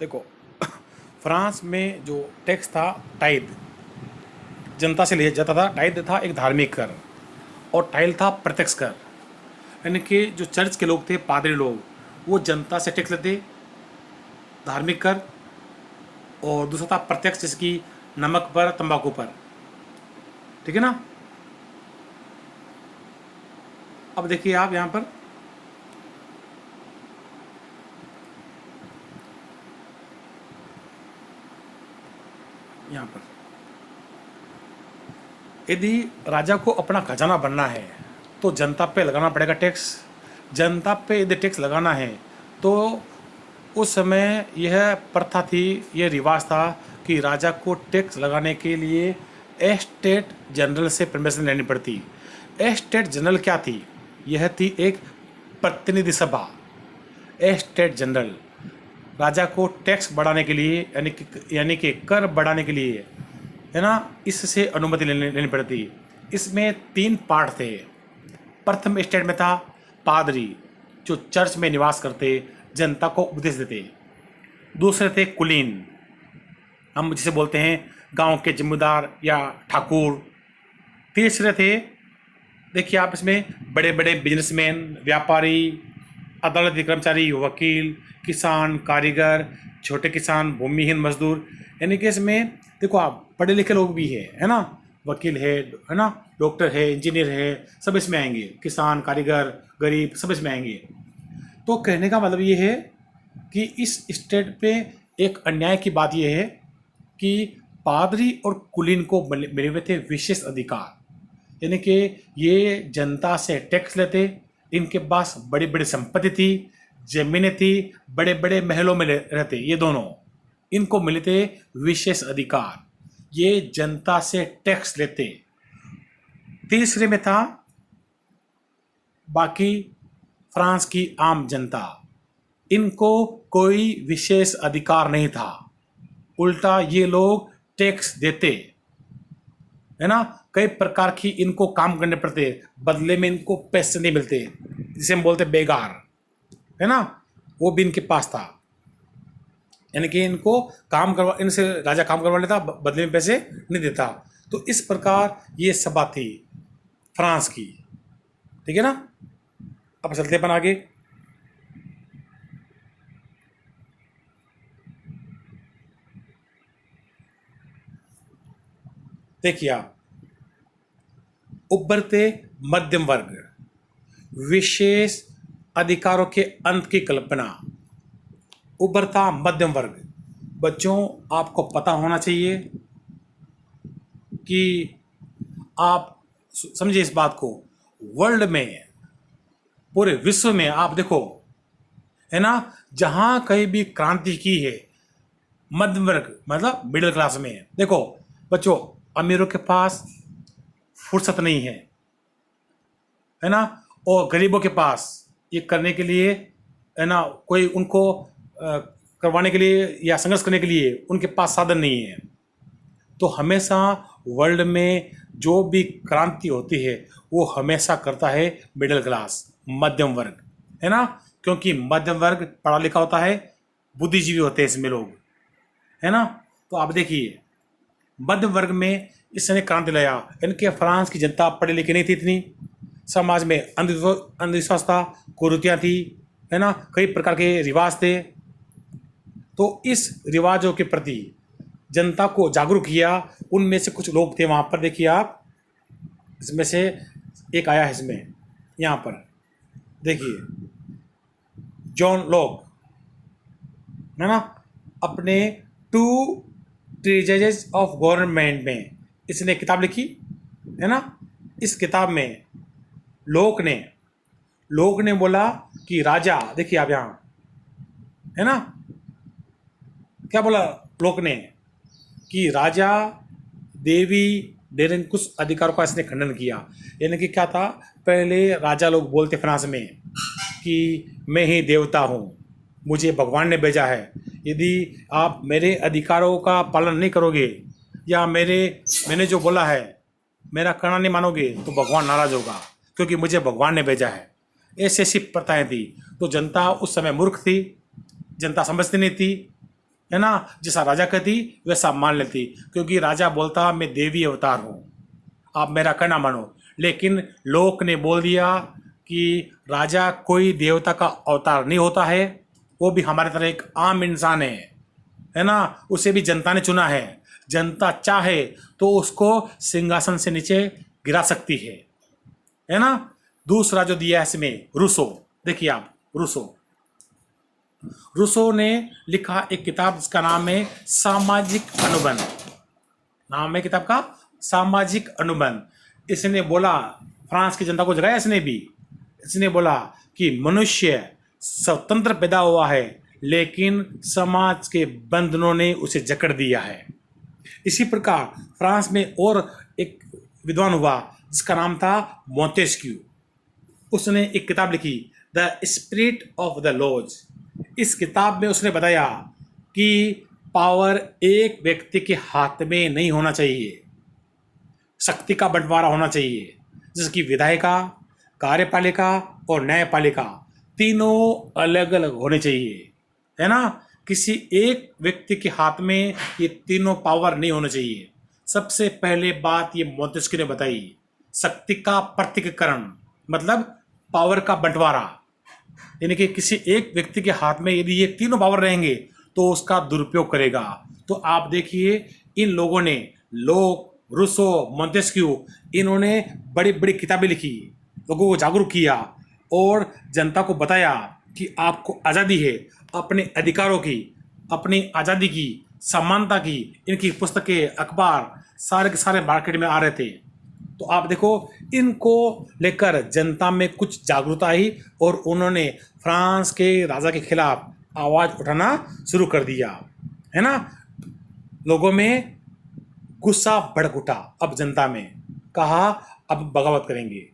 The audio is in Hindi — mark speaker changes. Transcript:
Speaker 1: देखो, फ्रांस में जो टैक्स था, टाइद, जनता से लिया जाता था। टाइद था एक धार्मिक कर, और टाइल था प्रत्यक्ष कर। यानी कि जो चर्च के लोग थे, पादरी लोग, वो जनता से टैक्स लेते, धार्मिक कर। और दूसरा था प्रत्यक्ष, जैसे कि नमक पर, तंबाकू पर। ठीक है ना। अब देखिए आप यहाँ पर, यहाँ पर यदि राजा को अपना खजाना बनना है तो जनता पे लगाना पड़ेगा टैक्स। जनता पे यदि टैक्स लगाना है तो उस समय यह प्रथा थी, यह रिवाज था कि राजा को टैक्स लगाने के लिए एस्टेट जनरल से परमिशन लेनी पड़ती। एस्टेट जनरल क्या थी? यह थी एक प्रतिनिधि सभा। एस्टेट जनरल राजा को टैक्स बढ़ाने के लिए, यानी कि कर बढ़ाने के लिए, है ना, इससे अनुमति लेनी पड़ती। इसमें 3 पार्ट थे। प्रथम स्टेट में था पादरी, जो चर्च में निवास करते, जनता को उपदेश देते। दूसरे थे कुलीन, हम जिसे बोलते हैं गांव के जिम्मेदार या ठाकुर। तीसरे थे, देखिए आप इसमें, बड़े बड़े बिजनेसमैन, व्यापारी, अदालती कर्मचारी, वकील, किसान, कारीगर, छोटे किसान, भूमिहीन मजदूर। यानी कि इसमें देखो आप, पढ़े लिखे लोग भी है ना, वकील है ना, डॉक्टर है, इंजीनियर है, सब इसमें आएंगे। किसान, कारीगर, गरीब, सब इसमें आएंगे। तो कहने का मतलब ये है कि इस स्टेट पे एक अन्याय की बात यह है कि पादरी और कुलीन को मिले हुए थे विशेष अधिकार। यानी कि ये जनता से टैक्स लेते, इनके पास बड़ी बड़ी संपत्ति थी, जमीनें थी, बड़े बड़े महलों में रहते, ये दोनों, इनको मिले थे विशेष अधिकार। ये जनता से टैक्स लेते। तीसरे में था बाकी फ्रांस की आम जनता, इनको कोई विशेष अधिकार नहीं था, उल्टा ये लोग टैक्स देते, है ना। कई प्रकार की इनको काम करने पड़ते, बदले में इनको पैसे नहीं मिलते, जिसे हम बोलते बेगार, है ना, वो भी इनके पास था। यानी कि इनको काम करवा, इनसे राजा काम करवा लेता, बदले में पैसे नहीं देता। तो इस प्रकार ये सभा थी फ्रांस की। ठीक है ना। अब चलते अपन आगे। देखिए आप, उभरते मध्यम वर्ग, विशेष अधिकारों के अंत की कल्पना। उभरता मध्यम वर्ग, बच्चों आपको पता होना चाहिए कि आप समझिए इस बात को। वर्ल्ड में, पूरे विश्व में आप देखो, है ना, जहां कहीं भी क्रांति की है, मध्यम वर्ग मतलब मिडिल क्लास में है। देखो बच्चों, अमीरों के पास फुर्सत नहीं है ना, और गरीबों के पास ये करने के लिए, है ना, कोई उनको करवाने के लिए या संघर्ष करने के लिए उनके पास साधन नहीं है। तो हमेशा वर्ल्ड में जो भी क्रांति होती है वो हमेशा करता है मिडिल क्लास, मध्यम वर्ग, है ना। क्योंकि मध्यम वर्ग पढ़ा लिखा होता है, बुद्धिजीवी होते हैं इसमें लोग, है ना। तो आप देखिए, मध्यम वर्ग में इसने क्रांति लाया। इनके फ्रांस की जनता पढ़ी लिखी नहीं थी इतनी, समाज में अंधविश्वास था, कुरीतियाँ थी, है ना, कई प्रकार के रिवाज थे। तो इस रिवाजों के प्रति जनता को जागरूक किया। उनमें से कुछ लोग थे वहाँ पर, देखिए आप, इसमें से एक आया है इसमें, यहाँ पर देखिए, जॉन लॉक, है ना, अपने 2 ट्रेजेस ऑफ गवर्नमेंट में इसने किताब लिखी, है ना। इस किताब में लोक ने बोला कि राजा, देखिए आप यहाँ, है ना, क्या बोला लोक ने, कि राजा, देवी, निरंकुश अधिकारों का इसने खंडन किया। यानी कि क्या था, पहले राजा लोग बोलते फ्रांस में कि मैं ही देवता हूँ, मुझे भगवान ने भेजा है, यदि आप मेरे अधिकारों का पालन नहीं करोगे या मैंने जो बोला है मेरा करना नहीं मानोगे तो भगवान नाराज होगा, क्योंकि मुझे भगवान ने भेजा है। ऐसी ऐसी प्रथाएं थी। तो जनता उस समय मूर्ख थी, जनता समझती नहीं थी, है ना। जैसा राजा कहती वैसा मान लेती, क्योंकि राजा बोलता मैं देवी अवतार हूँ, आप मेरा कहना मानो। लेकिन लोक ने बोल दिया कि राजा कोई देवता का अवतार नहीं होता है, वो भी हमारी तरह एक आम इंसान है ना। उसे भी जनता ने चुना है, जनता चाहे तो उसको सिंहासन से नीचे गिरा सकती है ना। दूसरा जो दिया है इसमें रूसो, देखिए आप, रूसो ने लिखा एक किताब जिसका नाम है सामाजिक अनुबंध। नाम है किताब का सामाजिक अनुबंध। इसने बोला, फ्रांस की जनता को जगाया इसने बोला कि मनुष्य स्वतंत्र पैदा हुआ है, लेकिन समाज के बंधनों ने उसे जकड़ दिया है। इसी प्रकार फ्रांस में और एक विद्वान हुआ जिसका नाम था मोंटेस्क्यू। उसने एक किताब लिखी, the spirit of the laws. इस किताब में उसने बताया कि पावर एक व्यक्ति के हाथ में नहीं होना चाहिए, शक्ति का बंटवारा होना चाहिए, जिसकी विधायिका, कार्यपालिका और न्यायपालिका तीनों अलग अलग होने चाहिए, है ना। किसी एक व्यक्ति के हाथ में ये तीनों पावर नहीं होना चाहिए। सबसे पहले बात ये मोंटेस्क्यू ने बताई, शक्ति का पृथक्करण मतलब पावर का बंटवारा, यानी कि किसी एक व्यक्ति के हाथ में यदि ये तीनों पावर रहेंगे तो उसका दुरुपयोग करेगा। तो आप देखिए इन लोगों ने, लोक, रूसो, मोंटेस्क्यू, इन्होंने बड़ी बड़ी किताबें लिखी, लोगों को जागरूक किया और जनता को बताया कि आपको आज़ादी है, अपने अधिकारों की, अपनी आज़ादी की, समानता की। इनकी पुस्तकें, अखबार सारे के सारे मार्केट में आ रहे थे। तो आप देखो, इनको लेकर जनता में कुछ जागरूकता आई और उन्होंने फ्रांस के राजा के खिलाफ आवाज़ उठाना शुरू कर दिया, है ना। लोगों में गुस्सा भड़क उठा। अब जनता में कहा अब बगावत करेंगे,